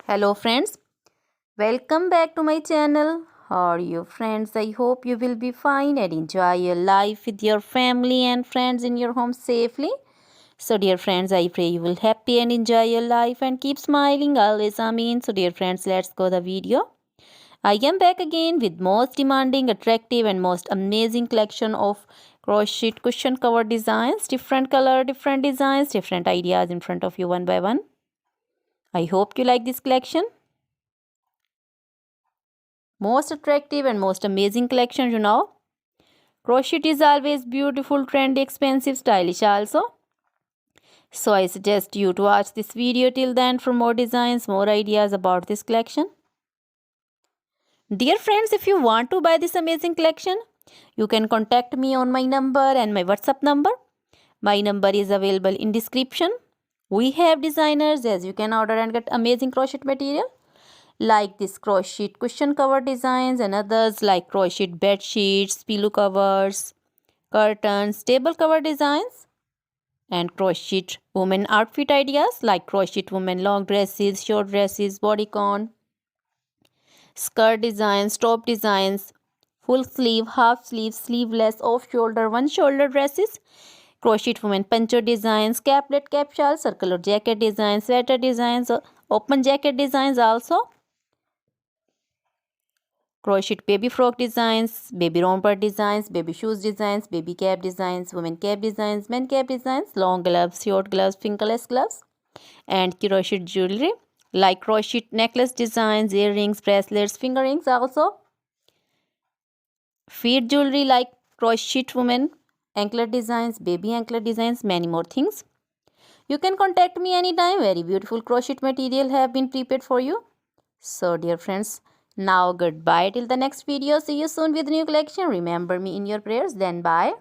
Hello friends, welcome back to my channel. How are you friends? I hope you will be fine and enjoy your life with your family and friends in your home safely. So dear friends, I pray you will happy and enjoy your life and keep smiling always. Amen. So dear friends, let's go the video. I am back again with most demanding, attractive and most amazing collection of crochet cushion cover designs. Different color, different designs, different ideas in front of you one by one. I hope you like this collection. Most attractive and most amazing collection, Crochet is always beautiful, trendy, expensive, stylish also. So I suggest you to watch this video till then for more designs, more ideas about this collection. Dear friends, if you want to buy this amazing collection, you can contact me on my number and my WhatsApp number. My number is available in description. We have designers as you can order and get amazing crochet material like this crochet cushion cover designs and others like crochet bed sheets, pillow covers, curtains, table cover designs, and crochet women outfit ideas like crochet women long dresses, short dresses, bodycon, skirt designs, top designs, full sleeve, half sleeve, sleeveless, off shoulder, one shoulder dresses, crochet women poncho designs, caplet, cap shawl, circular jacket designs, sweater designs, open jacket designs also. Crochet baby frock designs, baby romper designs, baby shoes designs, baby cap designs, women cap designs, men cap designs, long gloves, short gloves, fingerless gloves, and crochet jewelry like crochet necklace designs, earrings, bracelets, finger rings also. Feet jewelry like crochet women anklet designs, baby anklet designs, many more things. You can contact me anytime. Very beautiful crochet material have been prepared for you. So dear friends, now goodbye till the next video. See you soon with new collection. Remember me in your prayers. Then bye.